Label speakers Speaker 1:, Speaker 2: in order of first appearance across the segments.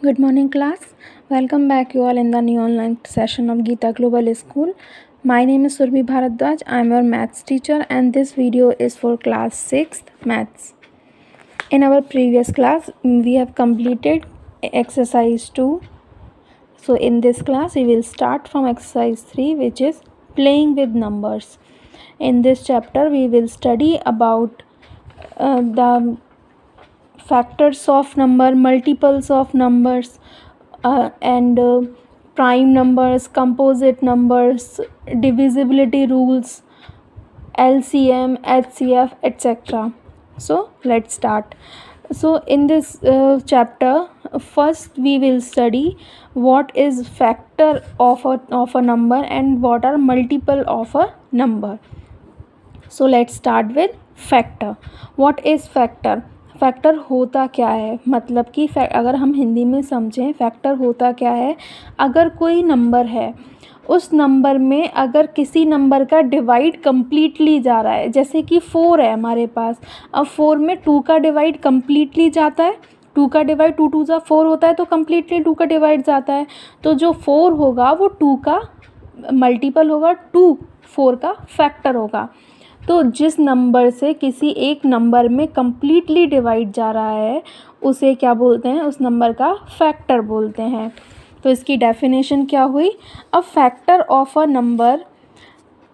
Speaker 1: Good morning, class. Welcome back, you all, in the new online session of Geeta Global School. My name is Surbi Bharadwaj. I am your maths teacher, and this video is for class 6th maths. In our previous class, we have completed exercise 2. So, in this class, we will start from exercise 3, which is playing with numbers. In this chapter, we will study about the factors of number, multiples of numbers, and prime numbers, composite numbers, divisibility rules, LCM, HCF, etc. So let's start. So in this chapter, first we will study what is factor of a number and what are multiple of a number. So let's start with factor. What is factor? Factor होता क्या है, मतलब कि अगर हम हिंदी में समझें factor होता क्या है, अगर कोई नंबर है उस नंबर में अगर किसी नंबर का डिवाइड कम्प्लीटली जा रहा है, जैसे कि 4 है हमारे पास, अब 4 में 2 का डिवाइड कम्प्लीटली जाता है, 2 का डिवाइड 2 2 4 होता है तो कम्प्लीटली 2 का डिवाइड जाता है, तो जो 4 होगा वो 2 का मल्टीपल होगा, 2 4 का फैक्टर होगा. तो जिस नंबर से किसी एक नंबर में कम्प्लीटली डिवाइड जा रहा है उसे क्या बोलते हैं, उस नंबर का फैक्टर बोलते हैं. तो इसकी डेफिनेशन क्या हुई? A factor of a number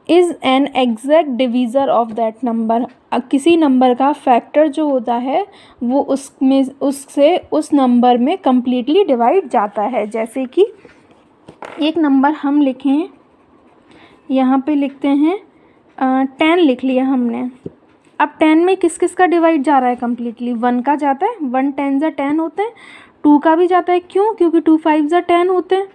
Speaker 1: is an exact divisor of that number. किसी नंबर का फैक्टर जो होता है वो उससे उस नंबर में कम्प्लीटली डिवाइड जाता है. जैसे कि एक नंबर हम लिखें, यहाँ पे लिखते हैं 10 लिख लिया हमने. अब 10 में किस किस का डिवाइड जा रहा है कम्प्लीटली? 1 का जाता है, 1 10 ज़ा 10 होते हैं. 2 का भी जाता है, क्यों? क्योंकि 2 5 ज़ा 10 होते हैं,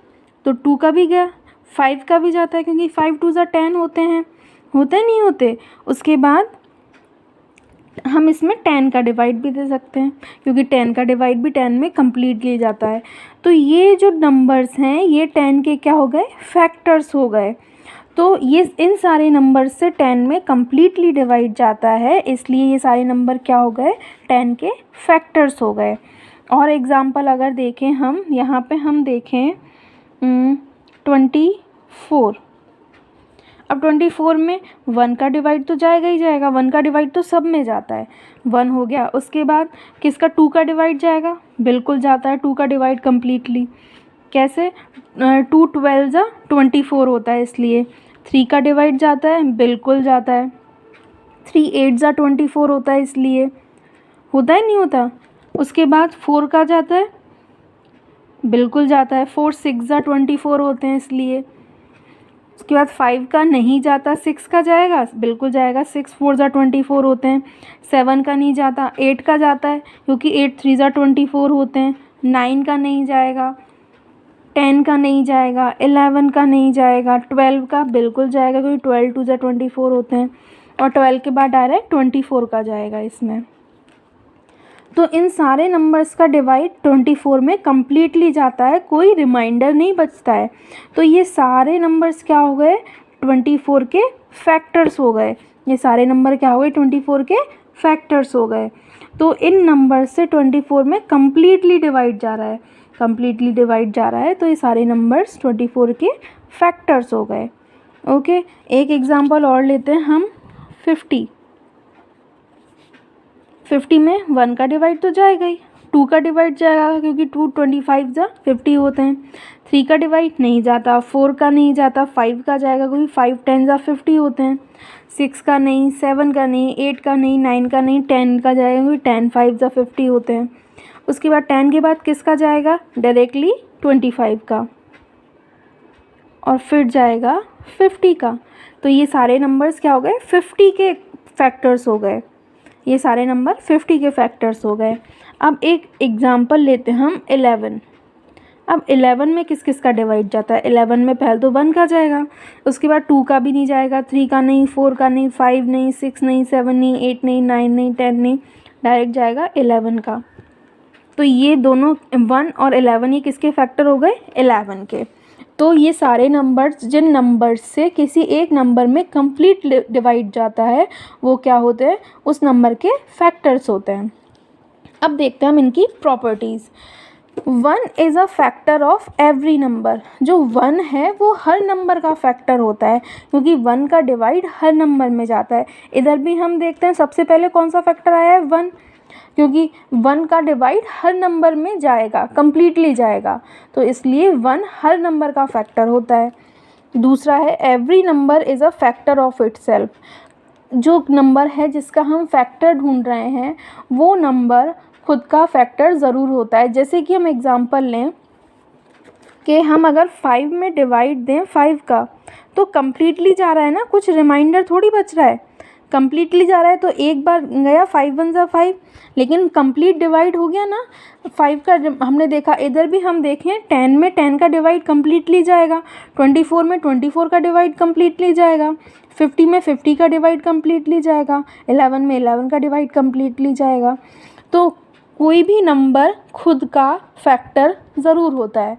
Speaker 1: तो 2 का भी गया. 5 का भी जाता है क्योंकि 5 2 ज़ा 10 होते हैं, होते नहीं होते. उसके बाद हम इसमें 10 का डिवाइड भी दे सकते हैं क्योंकि 10 का डिवाइड भी 10 में कम्प्लीटली जाता है. तो ये जो नंबर्स हैं ये 10 के क्या हो गए? फैक्टर्स हो गए. तो ये इन सारे नंबर से 10 में कम्प्लीटली डिवाइड जाता है, इसलिए ये सारे नंबर क्या हो गए? 10 के फैक्टर्स हो गए. और एग्ज़ाम्पल अगर देखें हम, यहाँ पे हम देखें 24. अब 24 में 1 का डिवाइड तो जाएगा ही जाएगा, 1 का डिवाइड तो सब में जाता है, 1 हो गया. उसके बाद किसका 2 का डिवाइड जाएगा? बिल्कुल जाता है 2 का डिवाइड कम्प्लीटली. कैसे? 2 12 ज़ा 24 होता है, इसलिए 3 का डिवाइड जाता है, बिल्कुल जाता है. 3 8 ज़ा 24 होता है, इसलिए होता है नहीं होता. उसके बाद 4 का जाता है, बिल्कुल जाता है. 4 6 ज़ा 24 होते हैं, इसलिए. उसके बाद 5 का नहीं जाता, 6 का जाएगा, बिल्कुल जाएगा. 6 4 ज़ा 24 होते हैं. 7 का नहीं जाता, 8 का जाता है क्योंकि 8 3 ज़ा 24 होते हैं. 9 का नहीं जाएगा, 10 का नहीं जाएगा, 11 का नहीं जाएगा, 12 का बिल्कुल जाएगा क्योंकि 12 2 ज़ा 24 होते हैं, और 12 के बाद डायरेक्ट 24 का जाएगा इसमें. तो इन सारे नंबर्स का डिवाइड 24 में कम्प्लीटली जाता है, कोई रिमाइंडर नहीं बचता है. तो ये सारे नंबर्स क्या हो गए? 24 के फैक्टर्स हो गए. ये सारे नंबर क्या हो गए? 24 के फैक्टर्स हो गए. तो इन नंबर से 24 में कम्प्लीटली डिवाइड जा रहा है, कम्प्लीटली डिवाइड जा रहा है, तो ये सारे नंबर्स 24 के फैक्टर्स हो गए. ओके, एक एग्जांपल और लेते हैं हम. 50 में 1 का डिवाइड तो जाएगा ही, 2 का डिवाइड जाएगा क्योंकि 2 25 ज़ा 50 होते हैं. 3 का डिवाइड नहीं जाता, 4 का नहीं जाता, 5 का जाएगा क्योंकि 5 10 ज़ा 50 होते हैं. 6 का नहीं, 7 का नहीं, 8 का नहीं, 9 का नहीं, 10 का जाएगा क्योंकि 10 5 ज़ा 50 होते हैं. उसके बाद 10 के बाद किसका जाएगा? डायरेक्टली 25 का, और फिर जाएगा 50 का. तो ये सारे नंबर्स क्या हो गए? 50 के फैक्टर्स हो गए. ये सारे नंबर 50 के फैक्टर्स हो गए. अब एक एग्जांपल लेते हैं हम 11. अब 11 में किस किस का डिवाइड जाता है? 11 में पहले तो 1 का जाएगा, उसके बाद 2 का भी नहीं जाएगा, 3 का नहीं, 4 का नहीं, 5 नहीं, 6 नहीं, 7 नहीं, 8 नहीं, 9 नहीं, 10 नहीं, डायरेक्ट जाएगा 11 का. तो ये दोनों 1 और 11 ये किसके फैक्टर हो गए? 11 के. तो ये सारे नंबर्स, जिन नंबर से किसी एक नंबर में कंप्लीट डिवाइड जाता है वो क्या होते हैं? उस नंबर के फैक्टर्स होते हैं. अब देखते हैं हम इनकी properties. 1 is a factor of every number. जो 1 है वो हर नंबर का फैक्टर होता है, क्योंकि 1 का डिवाइड हर नंबर में जाता है। इधर भी हम देखते हैं सबसे पहले कौन सा फैक्टर आया है, 1, क्योंकि 1 का डिवाइड हर नंबर में जाएगा, कम्प्लीटली जाएगा, तो इसलिए 1 हर नंबर का फैक्टर होता है। दूसरा है every number is a factor of itself. जो नंबर है जिसका हम फैक्टर ढूंढ रहे हैं वो नंबर खुद का फैक्टर ज़रूर होता है। जैसे कि हम एग्ज़ाम्पल लें कि हम अगर 5 में डिवाइड दें 5 का, तो कम्प्लीटली जा रहा है ना, कुछ रिमाइंडर थोड़ी बच रहा है, कम्प्लीटली जा रहा है, तो एक बार गया 5 1 ज़ा 5, लेकिन कंप्लीट डिवाइड हो गया ना 5 का। हमने देखा इधर भी हम देखें 10 में 10 का डिवाइड कम्प्लीटली जाएगा, 24 में 24 का डिवाइड कम्प्लीटली जाएगा, 50 में 50 का डिवाइड कम्प्लीटली जाएगा, 11 में 11 का डिवाइड कम्प्लीटली जाएगा। तो कोई भी नंबर खुद का फैक्टर ज़रूर होता है।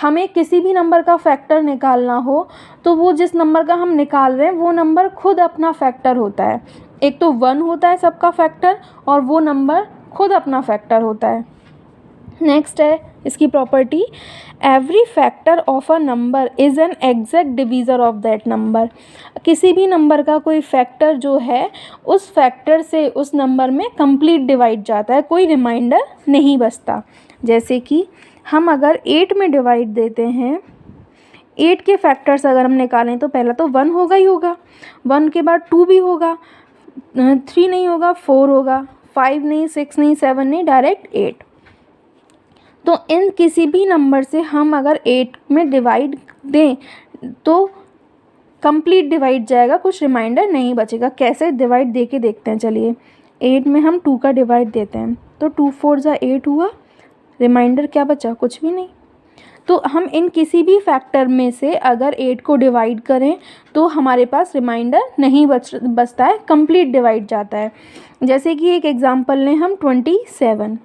Speaker 1: हमें किसी भी नंबर का फैक्टर निकालना हो तो वो जिस नंबर का हम निकाल रहे हैं वो नंबर खुद अपना फैक्टर होता है। एक तो 1 होता है सबका फैक्टर और वो नंबर खुद अपना फैक्टर होता है। नेक्स्ट है इसकी property, every factor of a number is an exact divisor of that number. किसी भी नंबर का कोई फैक्टर जो है उस फैक्टर से उस नंबर में कंप्लीट डिवाइड जाता है, कोई रिमाइंडर नहीं बचता। जैसे कि हम अगर 8 में डिवाइड देते हैं, 8 के फैक्टर्स अगर हम निकालें तो पहला तो 1 होगा ही होगा, 1 के बाद 2 भी होगा, 3 नहीं होगा, 4 होगा, 5 नहीं, 6 नहीं, 7 नहीं, डायरेक्ट 8। तो इन किसी भी नंबर से हम अगर 8 में डिवाइड दें तो कंप्लीट डिवाइड जाएगा, कुछ रिमाइंडर नहीं बचेगा। कैसे डिवाइड दे के देखते हैं, चलिए 8 में हम 2 का डिवाइड देते हैं तो 2 4 ज़ा 8 हुआ, रिमाइंडर क्या बचा, कुछ भी नहीं। तो हम इन किसी भी फैक्टर में से अगर 8 को डिवाइड करें तो हमारे पास रिमाइंडर नहीं बचता है, कंप्लीट डिवाइड जाता है। जैसे कि एक एग्जांपल लें हम 27।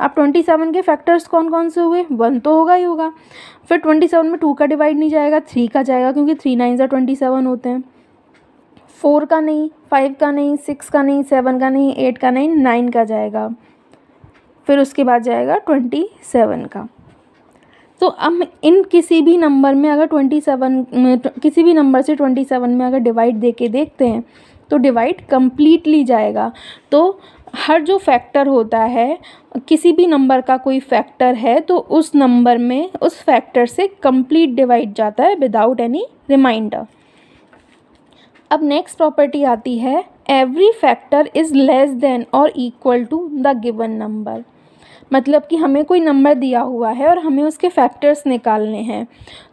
Speaker 1: अब 27 के फैक्टर्स कौन कौन से हुए, 1 तो होगा ही होगा, फिर 27 में 2 का डिवाइड नहीं जाएगा, 3 का जाएगा, क्योंकि 3 9 ज़ा 27 होते हैं, 4 का नहीं, 5 का नहीं, 6 का नहीं, 7 का नहीं, 8 का नहीं, 9 का जाएगा, फिर उसके बाद जाएगा 27 का। तो हम इन किसी भी नंबर में अगर 27 में किसी भी नंबर से 27 में अगर डिवाइड दे के देखते हैं तो डिवाइड कम्प्लीटली जाएगा। तो हर जो फैक्टर होता है, किसी भी नंबर का कोई फैक्टर है तो उस नंबर में उस फैक्टर से कंप्लीट डिवाइड जाता है विदाउट एनी रिमाइंडर। अब नेक्स्ट प्रॉपर्टी आती है, every factor is less than और equal to the given number. मतलब कि हमें कोई नंबर दिया हुआ है और हमें उसके फैक्टर्स निकालने हैं,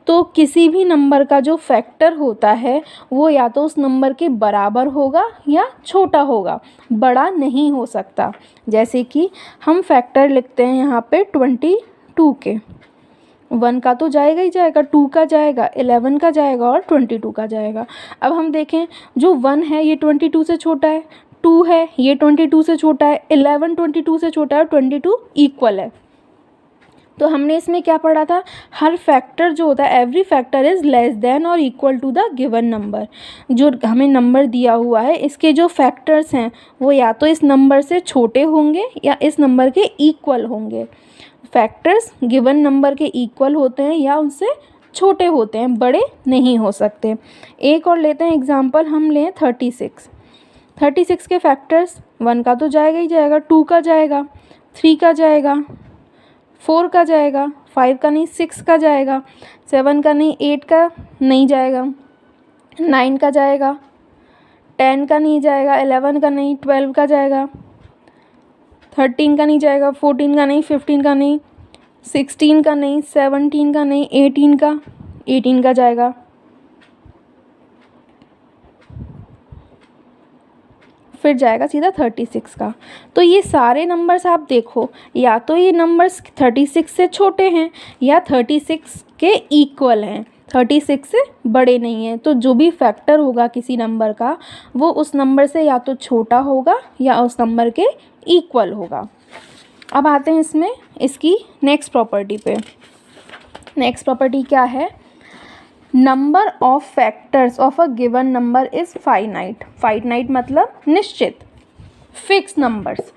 Speaker 1: तो किसी भी नंबर का जो फैक्टर होता है वो या तो उस नंबर के बराबर होगा या छोटा होगा, बड़ा नहीं हो सकता। जैसे कि हम फैक्टर लिखते हैं यहाँ पे 22 के, 1 का तो जाएगा ही जाएगा, 2 का जाएगा, 11 का जाएगा और 22 का जाएगा। अब हम देखें जो 1 है ये 22 से छोटा है, 2 है ये 22 से छोटा है, 11 22 से छोटा है और 22 इक्वल है। तो हमने इसमें क्या पढ़ा था, हर फैक्टर जो होता है every factor is less than और equal to the given number. जो हमें नंबर दिया हुआ है इसके जो फैक्टर्स हैं वो या तो इस नंबर से छोटे होंगे या इस नंबर के इक्वल होंगे। फैक्टर्स गिवन नंबर के इक्वल होते हैं या उनसे छोटे होते हैं, बड़े नहीं हो सकते। एक और लेते हैं एग्जाम्पल, हम लें 36 के फैक्टर्स, 1 का तो जाएगा ही जाएगा, 2 का जाएगा, 3 का जाएगा, 4 का जाएगा, 5 का नहीं, 6 का जाएगा, 7 का नहीं, 8 का नहीं जाएगा, 9 का जाएगा, 10 का नहीं जाएगा, 11 का नहीं, 12 का जाएगा, 13 का नहीं जाएगा, 14 का नहीं, 15 का नहीं, 16 का नहीं, 17 का नहीं, 18 का जाएगा, फिर जाएगा सीधा 36 का। तो ये सारे नंबर्स आप देखो, या तो ये नंबर्स 36 से छोटे हैं या 36 के इक्वल हैं, 36 से बड़े नहीं हैं। तो जो भी फैक्टर होगा किसी नंबर का वो उस नंबर से या तो छोटा होगा या उस नंबर के इक्वल होगा। अब आते हैं इसमें इसकी नेक्स्ट प्रॉपर्टी पे। नेक्स्ट प्रॉपर्टी क्या है, number of factors of a given number is finite. Finite मतलब निश्चित, फिक्स नंबर्स।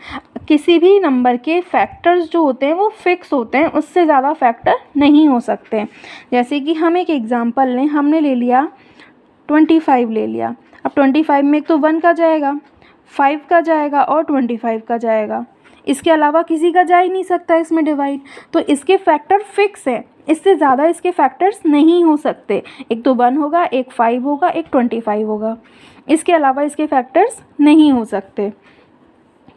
Speaker 1: किसी भी नंबर के फैक्टर्स जो होते हैं वो फिक्स होते हैं, उससे ज़्यादा फैक्टर नहीं हो सकते। जैसे कि हम एक एग्जांपल लें, हमने ले लिया 25 ले लिया। अब 25 में एक तो 1 का जाएगा, 5 का जाएगा और 25 का जाएगा, इसके अलावा किसी का जा ही नहीं सकता इसमें डिवाइड। तो इसके फैक्टर फिक्स हैं, इससे ज़्यादा इसके फैक्टर्स नहीं हो सकते। एक तो 1 होगा, एक 5 होगा, एक 25 होगा, इसके अलावा इसके फैक्टर्स नहीं हो सकते।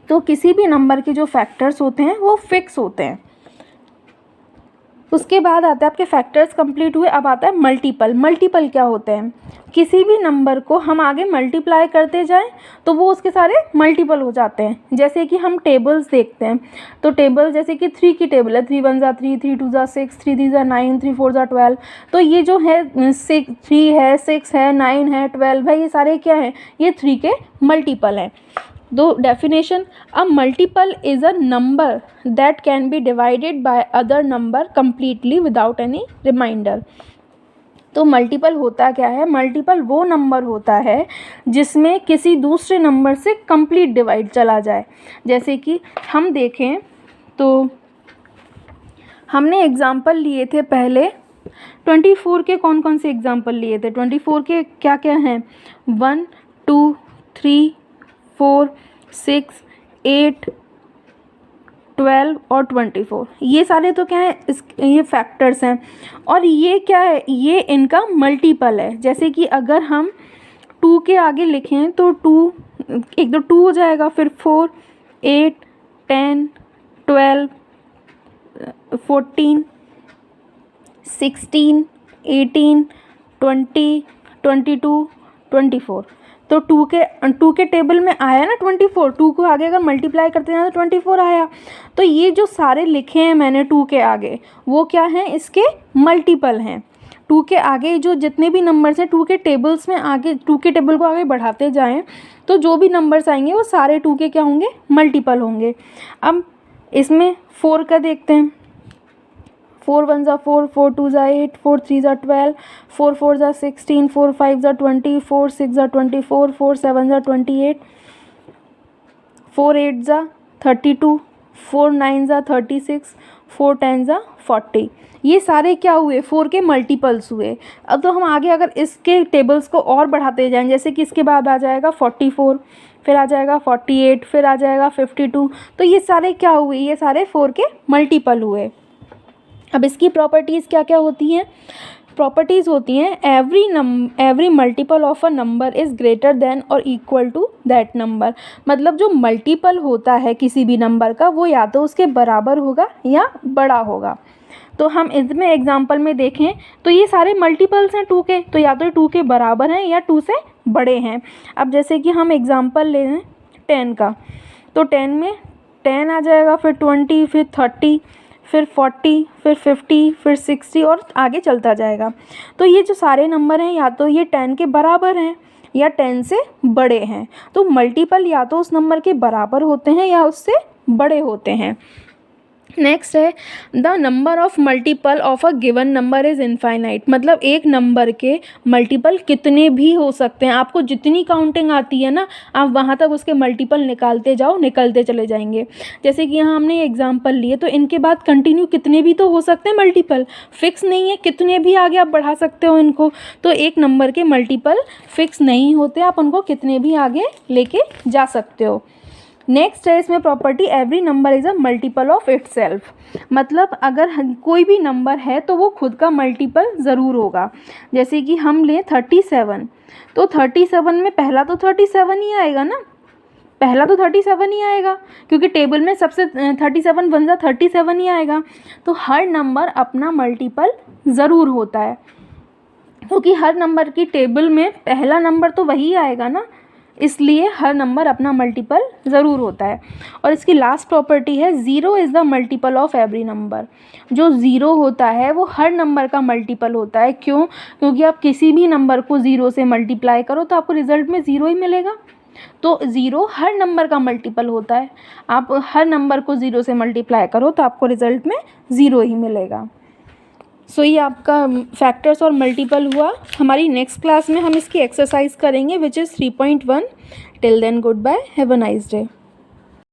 Speaker 1: तो किसी भी नंबर के जो फैक्टर्स होते हैं वो फिक्स होते हैं। उसके बाद आता है आपके फैक्टर्स कंप्लीट हुए, अब आता है मल्टीपल। मल्टीपल क्या होते हैं? किसी भी नंबर को हम आगे मल्टीप्लाई करते जाएं तो वो उसके सारे मल्टीपल हो जाते हैं। जैसे कि हम टेबल्स देखते हैं, तो टेबल जैसे कि 3 की टेबल है, 3 1 3, 3 2 6, 3 3 9, 3 4 12। तो ये जो है 3 है, 6 है, 9 है, 12 है, ये सारे क्या हैं? ये 3 के मल्टीपल हैं। दो definition, a multiple is a number that can be divided by other number completely without any remainder. तो मल्टीपल होता क्या है? मल्टीपल वो नंबर होता है जिसमें किसी दूसरे नंबर से कंप्लीट डिवाइड चला जाए। जैसे कि हम देखें तो हमने एग्जाम्पल लिए थे पहले 24 के, कौन कौन से एग्जाम्पल लिए थे? 24 के क्या क्या हैं? 1 2 3 4 6 8 12 और 24, ये सारे तो क्या है? ये फैक्टर्स हैं। और ये क्या है? ये इनका मल्टीपल है। जैसे कि अगर हम 2 के आगे लिखें तो 2, एक तो 2 हो जाएगा, फिर 4 8 10 12 14 16 18 20 22 24। तो 2 के टेबल में आया ना 24, 2 को आगे अगर मल्टीप्लाई करते हैं तो 24 आया। तो ये जो सारे लिखे हैं मैंने 2 के आगे, वो क्या हैं? इसके मल्टीपल हैं। 2 के आगे जो जितने भी नंबर्स हैं 2 के टेबल्स में आगे, 2 के टेबल को आगे बढ़ाते जाएं तो जो भी नंबर्स आएंगे वो सारे 2 के क्या होंगे? मल्टीपल होंगे। अब इसमें 4 का देखते हैं। 4 1 4, 4 2 8, 4 3 12, 4 4 16, 4 5 20, 4 6 24, 4 7 28, 4 8 32, 4 9 36, 4 10 40। ये सारे क्या हुए? 4 के मल्टीपल्स हुए। अब तो हम आगे अगर इसके टेबल्स को और बढ़ाते जाएं, जैसे कि इसके बाद आ जाएगा 44, फिर आ जाएगा 48, फिर आ जाएगा 52। तो ये सारे क्या हुए? ये सारे 4 के मल्टीपल हुए। अब इसकी प्रॉपर्टीज़ क्या क्या होती हैं? प्रॉपर्टीज़ होती हैं every multiple of a number is greater than और इक्वल टू दैट नंबर। मतलब जो मल्टीपल होता है किसी भी नंबर का वो या तो उसके बराबर होगा या बड़ा होगा। तो हम इसमें एग्जांपल में देखें तो ये सारे मल्टीपल्स हैं 2 के, तो या तो 2 के बराबर हैं या 2 से बड़े हैं। अब जैसे कि हम एग्जांपल ले लें 10 का, तो 10 में 10 आ जाएगा, फिर 20, फिर 30, फिर 40, फिर 50, फिर 60 और आगे चलता जाएगा। तो ये जो सारे नंबर हैं या तो ये 10 के बराबर हैं या 10 से बड़े हैं। तो मल्टीपल या तो उस नंबर के बराबर होते हैं या उससे बड़े होते हैं। नेक्स्ट है the number of multiple of a given number is infinite. मतलब एक नंबर के मल्टीपल कितने भी हो सकते हैं। आपको जितनी काउंटिंग आती है ना, आप वहाँ तक उसके मल्टीपल निकालते जाओ, निकलते चले जाएंगे। जैसे कि यहाँ हमने एग्जांपल लिए, तो इनके बाद कंटिन्यू कितने भी तो हो सकते हैं मल्टीपल, फिक्स नहीं है, कितने भी आगे आप बढ़ा सकते हो इनको। तो एक नंबर के मल्टीपल फिक्स नहीं होते, आप उनको कितने भी आगे लेके जा सकते हो। नेक्स्ट है इसमें property every number is a multiple of itself. मतलब अगर कोई भी नंबर है तो वो खुद का मल्टीपल ज़रूर होगा। जैसे कि हम लें 37, तो 37 में पहला तो 37 ही आएगा ना, पहला तो 37 ही आएगा क्योंकि टेबल में सबसे 37 1 37 ही आएगा। तो हर नंबर अपना मल्टीपल ज़रूर होता है क्योंकि हर नंबर की टेबल में पहला नंबर तो वही आएगा ना, इसलिए हर नंबर अपना मल्टीपल ज़रूर होता है। और इसकी लास्ट प्रॉपर्टी है zero is the multiple of every number. जो ज़ीरो होता है वो हर नंबर का मल्टीपल होता है। क्यों? क्योंकि आप किसी भी नंबर को ज़ीरो से मल्टीप्लाई करो तो आपको रिज़ल्ट में ज़ीरो ही मिलेगा। तो ज़ीरो हर नंबर का मल्टीपल होता है। आप हर नंबर को ज़ीरो से मल्टीप्लाई करो तो आपको रिज़ल्ट में ज़ीरो ही मिलेगा। सो ये आपका फैक्टर्स और मल्टीपल हुआ। हमारी नेक्स्ट क्लास में हम इसकी एक्सरसाइज करेंगे which is 3.1। Till then good bye, have a nice day.